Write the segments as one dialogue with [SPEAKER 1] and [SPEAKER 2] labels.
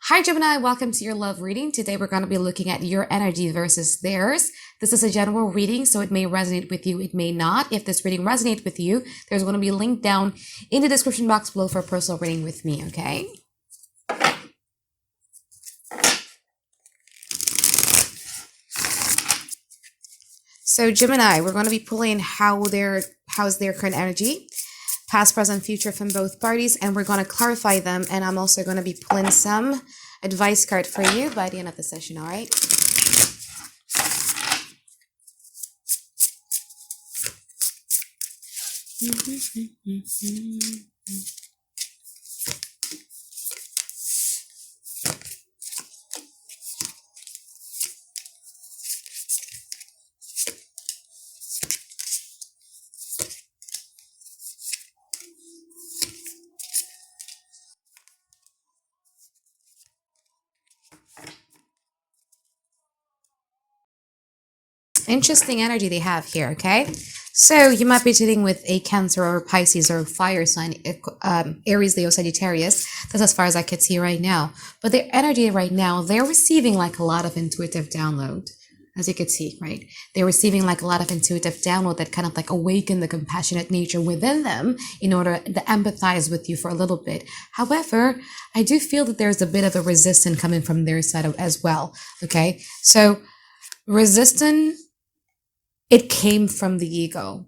[SPEAKER 1] Hi, Gemini. Welcome to your love reading. Today, we're going to be looking at your energy versus theirs. This is a general reading, so it may resonate with you. It may not. If this reading resonates with you, there's going to be a link down in the description box below for a personal reading with me, okay? So, Gemini, we're going to be pulling how's their current energy, past, present, future from both parties, and we're going to clarify them. And I'm also going to be pulling some advice card for you by the end of the session, all right? Interesting energy they have here, okay? So you might be dealing with a Cancer or Pisces or fire sign, Aries, Leo, Sagittarius. That's as far as I could see right now. But their energy right now, they're receiving like a lot of intuitive download, as you could see, right? They're receiving like a lot of intuitive download that kind of like awaken the compassionate nature within them in order to empathize with you for a little bit. However, I do feel that there's a bit of a resistance coming from their side as well, okay? So resistance, it came from the ego.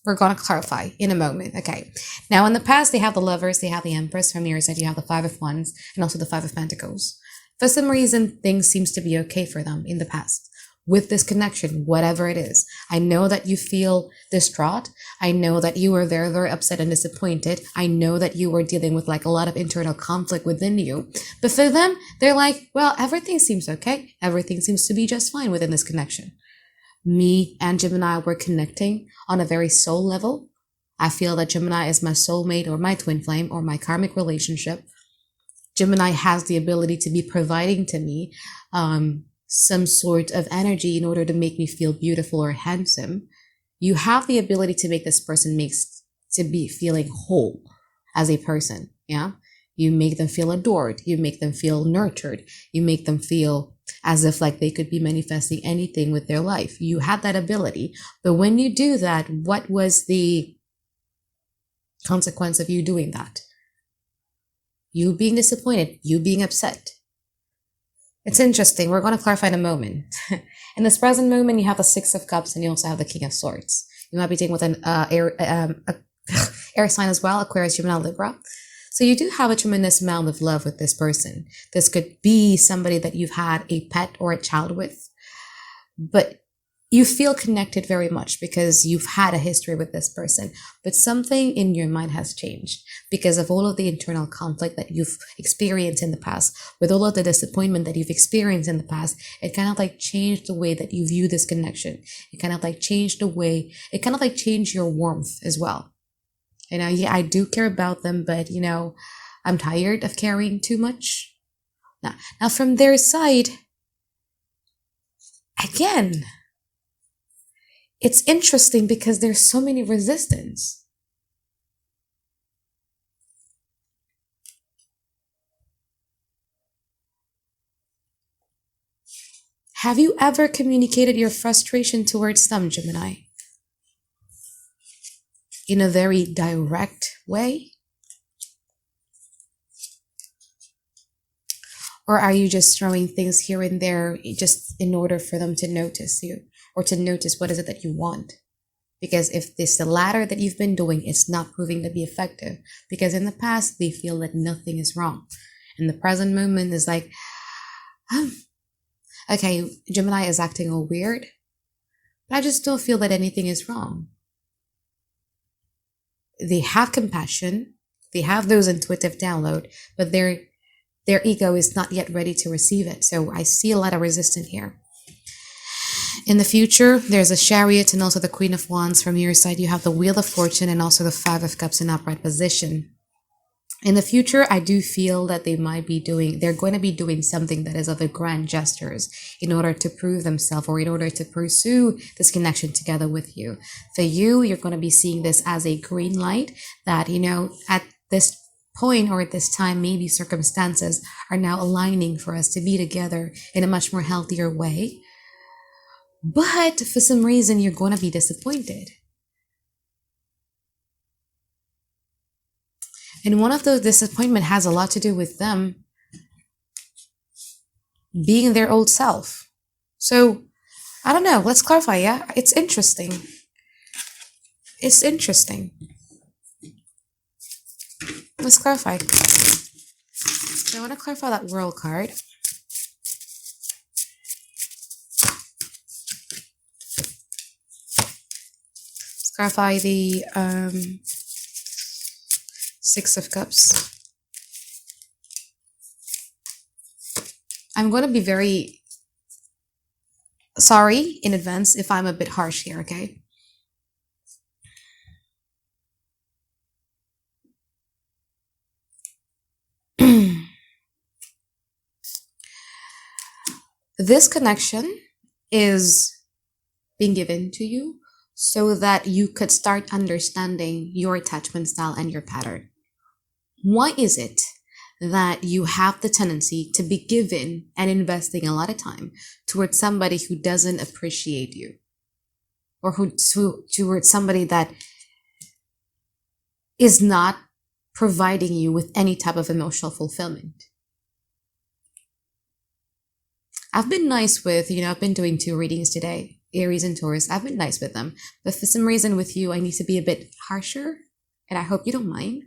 [SPEAKER 1] We're going to clarify in a moment. Okay. Now, in the past, they have the Lovers, they have the Empress. From your side, you have the Five of Wands and also the Five of Pentacles. For some reason, things seems to be okay for them in the past with this connection, whatever it is. I know that you feel distraught. I know that you were very, very upset and disappointed. I know that you were dealing with like a lot of internal conflict within you. But for them, they're like, well, everything seems okay. Everything seems to be just fine within this connection. Me and Gemini were connecting on a very soul level. I feel that Gemini is my soulmate or my twin flame or my karmic relationship. Gemini has the ability to be providing to me some sort of energy in order to make me feel beautiful or handsome. You have the ability to make this person to be feeling whole as a person. Yeah. You make them feel adored. You make them feel nurtured. You make them feel as if like they could be manifesting anything with their life. You have that ability. But when you do that, what was the consequence of you doing that? You being disappointed, you being upset. It's interesting. We're going to clarify in a moment. In this present moment, you have the Six of Cups and you also have the King of Swords. You might be dealing with an air sign as well, Aquarius, Gemini, Libra. So you do have a tremendous amount of love with this person. This could be somebody that you've had a pet or a child with, but you feel connected very much because you've had a history with this person. But something in your mind has changed because of all of the internal conflict that you've experienced in the past, with all of the disappointment that you've experienced in the past. It kind of like changed the way that you view this connection. It kind of like changed your warmth as well. You know, yeah, I do care about them, but, you know, I'm tired of caring too much. Now from their side, again, it's interesting because there's so many resistance. Have you ever communicated your frustration towards them, Gemini? In a very direct way? Or are you just throwing things here and there just in order for them to notice you or to notice what is it that you want? Because if this the latter that you've been doing, it's not proving to be effective because in the past, they feel that nothing is wrong. In the present moment is like, okay, Gemini is acting all weird, but I just don't feel that anything is wrong. They have compassion, they have those intuitive download, but their ego is not yet ready to receive it. So I see a lot of resistance here. In the future, there's a Chariot and also the Queen of Wands. From your side, you have the Wheel of Fortune and also the Five of Cups in upright position. In the future, I do feel that they're going to be doing something that is of a grand gestures in order to prove themselves or in order to pursue this connection together with you. For you, you're going to be seeing this as a green light that, you know, at this point or at this time, maybe circumstances are now aligning for us to be together in a much more healthier way. But for some reason, you're going to be disappointed. And one of those disappointment has a lot to do with them being their old self. So, I don't know. Let's clarify, yeah? It's interesting. It's interesting. Let's clarify. So I want to clarify that World card. Let's clarify the Six of Cups. I'm going to be very sorry in advance if I'm a bit harsh here, okay? This connection is being given to you so that you could start understanding your attachment style and your pattern. Why is it that you have the tendency to be given and investing a lot of time towards somebody who doesn't appreciate you, or towards somebody that is not providing you with any type of emotional fulfillment? I've been nice with, I've been doing 2 readings today, Aries and Taurus. I've been nice with them. But for some reason with you, I need to be a bit harsher. And I hope you don't mind.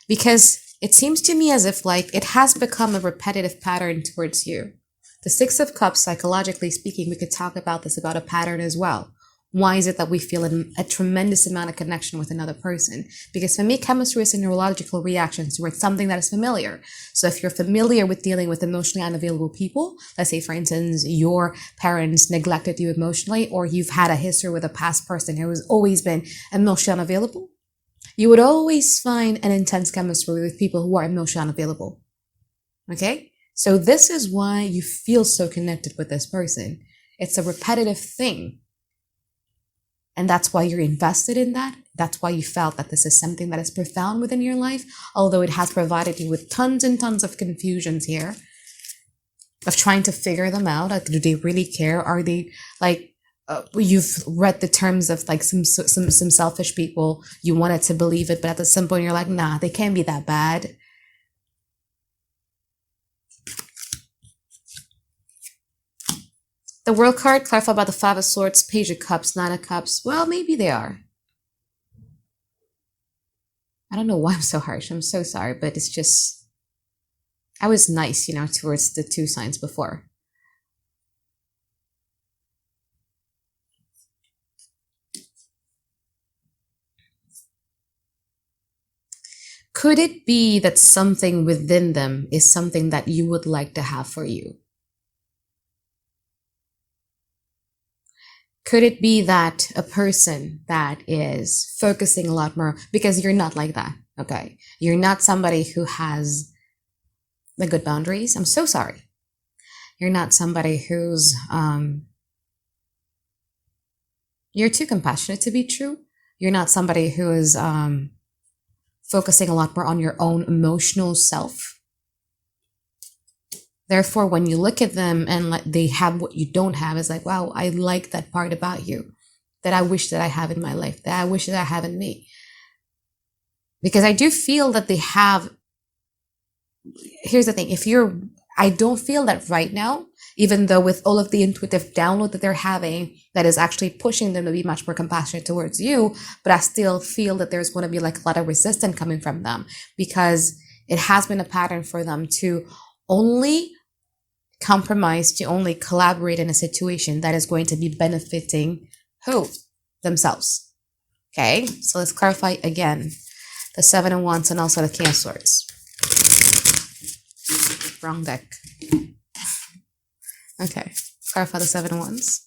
[SPEAKER 1] Because it seems to me as if it has become a repetitive pattern towards you. The Six of Cups, psychologically speaking, we could talk about this, about a pattern as well. Why is it that we feel a tremendous amount of connection with another person? Because for me, chemistry is a neurological reaction towards something that is familiar. So if you're familiar with dealing with emotionally unavailable people, let's say, for instance, your parents neglected you emotionally, or you've had a history with a past person who has always been emotionally unavailable, you would always find an intense chemistry with people who are emotionally unavailable. Okay? So this is why you feel so connected with this person. It's a repetitive thing. And that's why you're invested in that. That's why you felt that this is something that is profound within your life, although it has provided you with tons and tons of confusions here of trying to figure them out. Do they really care? Are they you've read the terms of some selfish people. You wanted to believe it, but at some point you're like, nah, they can't be that bad. The World card, clarify about the Five of Swords, Page of Cups, Nine of Cups. Well, maybe they are. I don't know why I'm so harsh. I'm so sorry, but it's just, I was nice, towards the 2 signs before. Could it be that something within them is something that you would like to have for you? Could it be that a person that is focusing a lot more, because you're not like that, okay? You're not somebody who has the good boundaries. I'm so sorry. You're not somebody who's, you're too compassionate to be true. You're not somebody who is focusing a lot more on your own emotional self. Therefore, when you look at them and they have what you don't have, it's like, wow, I like that part about you that I wish that I have in my life, that I wish that I have in me. Because I do feel that they have, here's the thing, I don't feel that right now, even though with all of the intuitive download that they're having, that is actually pushing them to be much more compassionate towards you, but I still feel that there's going to be a lot of resistance coming from them, because it has been a pattern for them to only compromise, to only collaborate in a situation that is going to be benefiting who? Themselves. Okay, so let's clarify again. The Seven of Wands and also the King of Swords. Wrong deck. Okay, clarify the Seven of Wands.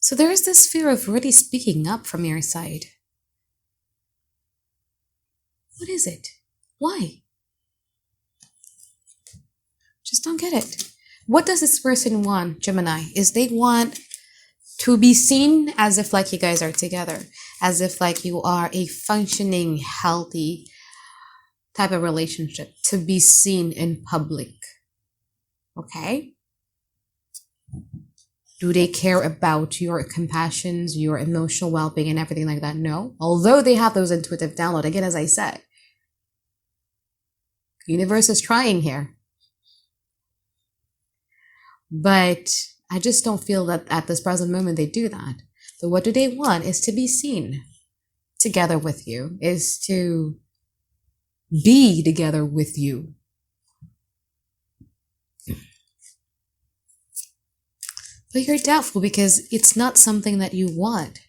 [SPEAKER 1] So there is this fear of really speaking up from your side. What is it? Why? Just don't get it. What does this person want, Gemini? Is they want to be seen as if like you guys are together, as if like you are a functioning, healthy type of relationship, to be seen in public. Okay? Do they care about your compassions, your emotional well-being and everything like that? No. Although they have those intuitive download, again, as I said, the universe is trying here. But I just don't feel that at this present moment they do that. So what do they want is to be seen together with you, is to be together with you. But you're doubtful because it's not something that you want.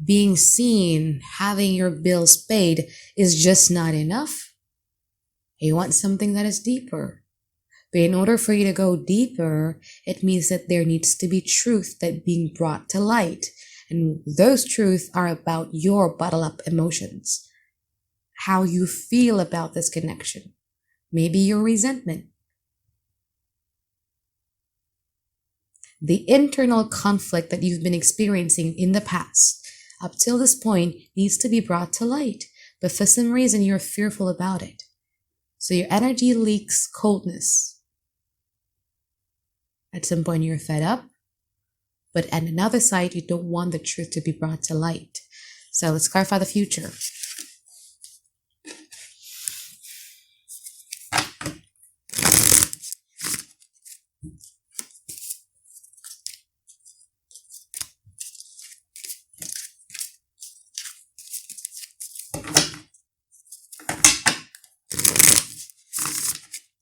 [SPEAKER 1] Being seen, having your bills paid is just not enough. You want something that is deeper. But in order for you to go deeper, it means that there needs to be truth that being brought to light. And those truths are about your bottled up emotions. How you feel about this connection. Maybe your resentment. The internal conflict that you've been experiencing in the past up till this point needs to be brought to light. But for some reason, you're fearful about it. So your energy leaks coldness. At some point, you're fed up. But on another side, you don't want the truth to be brought to light. So let's clarify the future.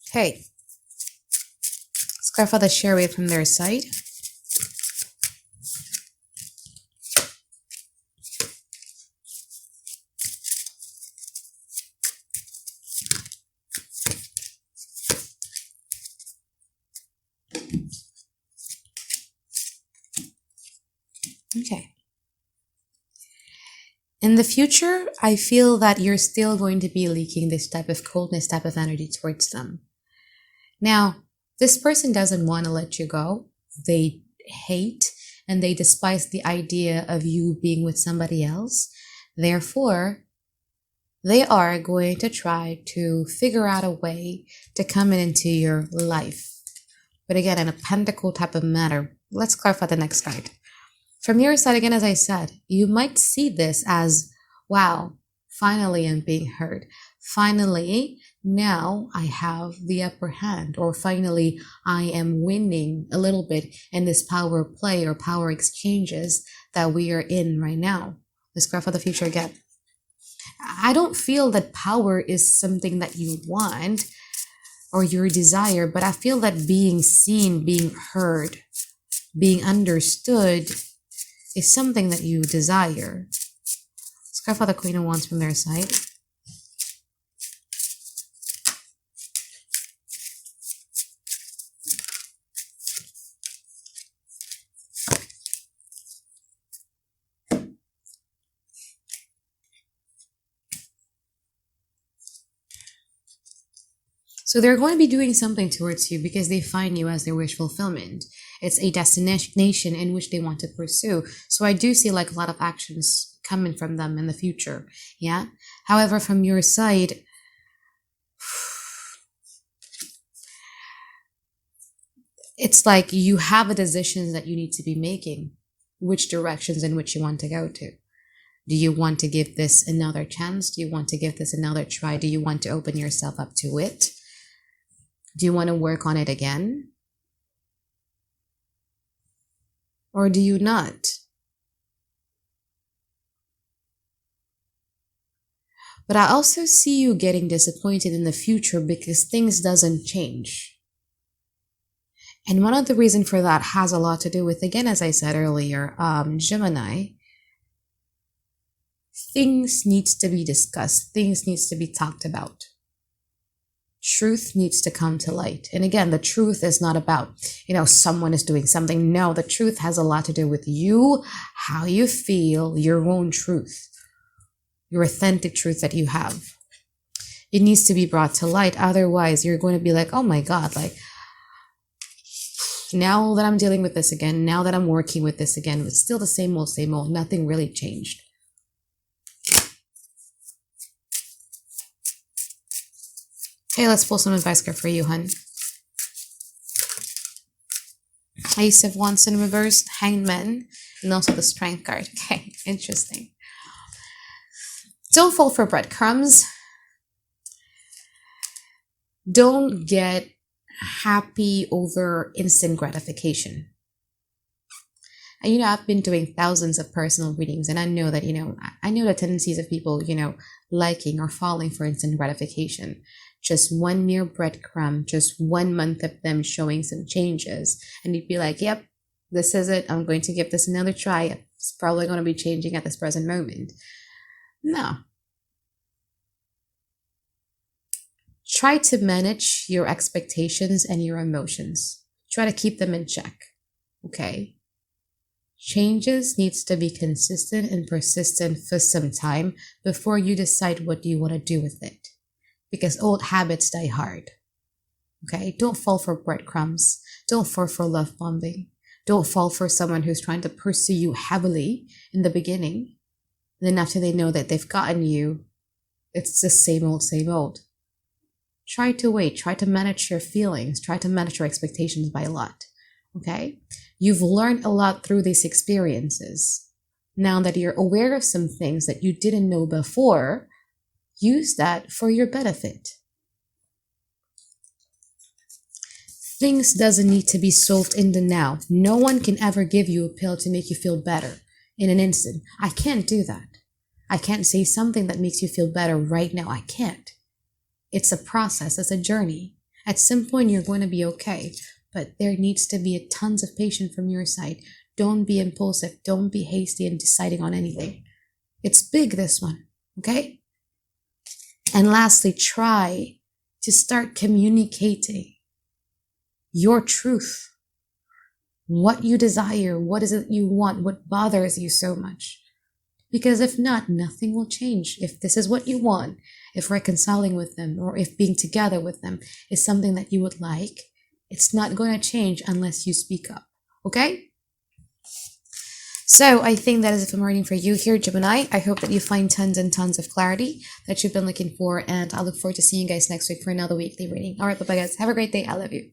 [SPEAKER 1] Okay. Let's clarify the share rate from their side. Okay. In the future, I feel that you're still going to be leaking this type of coldness, type of energy towards them. Now, this person doesn't want to let you go. They hate and they despise the idea of you being with somebody else. Therefore, they are going to try to figure out a way to come into your life. But again, in a pentacle type of matter. Let's clarify the next card. From your side, again, as I said, you might see this as, wow, finally I'm being heard. Finally, now I have the upper hand, or finally I am winning a little bit in this power play or power exchanges that we are in right now. Let's clarify the future again. I don't feel that power is something that you want or your desire, but I feel that being seen, being heard, being understood is something that you desire. Let's clarify the Queen of Wands from their side. So they're going to be doing something towards you because they find you as their wish fulfillment. It's a destination in which they want to pursue. So I do see like a lot of actions coming from them in the future. Yeah. However, from your side, it's like you have a decision that you need to be making, which directions in which you want to go to. Do you want to give this another chance? Do you want to give this another try? Do you want to open yourself up to it? Do you want to work on it again? Or do you not? But I also see you getting disappointed in the future because things doesn't change. And one of the reasons for that has a lot to do with, again, as I said earlier, Gemini, things needs to be discussed. Things needs to be talked about. Truth needs to come to light. And again, the truth is not about, someone is doing something. No, the truth has a lot to do with you, how you feel, your own truth, your authentic truth that you have. It needs to be brought to light. Otherwise, you're going to be like, oh my God, like, now that I'm dealing with this again, now that I'm working with this again, it's still the same old, nothing really changed. Okay, let's pull some advice card for you, hun. Ace of Wands in reverse, Hanged Man, and also the Strength card. Okay, interesting. Don't fall for breadcrumbs. Don't get happy over instant gratification. And I've been doing thousands of personal readings, and I know that I know the tendencies of people liking or falling for instant gratification. Just one mere breadcrumb, just 1 month of them showing some changes, and you'd be like, yep, this is it, I'm going to give this another try, it's probably going to be changing at this present moment. No. Try to manage your expectations and your emotions. Try to keep them in check, okay? Changes needs to be consistent and persistent for some time before you decide what you want to do with it. Because old habits die hard, okay? Don't fall for breadcrumbs. Don't fall for love bombing. Don't fall for someone who's trying to pursue you heavily in the beginning. And then after they know that they've gotten you, it's the same old. Try to wait. Try to manage your feelings. Try to manage your expectations by a lot, okay? You've learned a lot through these experiences. Now that you're aware of some things that you didn't know before, use that for your benefit. Things doesn't need to be solved in the now. No one can ever give you a pill to make you feel better in an instant. I can't do that. I can't say something that makes you feel better right now. I can't. It's a process. It's a journey. At some point, you're going to be okay. But there needs to be tons of patience from your side. Don't be impulsive. Don't be hasty in deciding on anything. It's big, this one. Okay? And lastly, try to start communicating your truth. What you desire. What is it you want? What bothers you so much? Because if not, nothing will change. If this is what you want, if reconciling with them or if being together with them is something that you would like, it's not going to change unless you speak up. Okay? So I think that is it for reading for you here, Gemini. I hope that you find tons and tons of clarity that you've been looking for. And I look forward to seeing you guys next week for another weekly reading. All right, bye-bye, guys. Have a great day. I love you.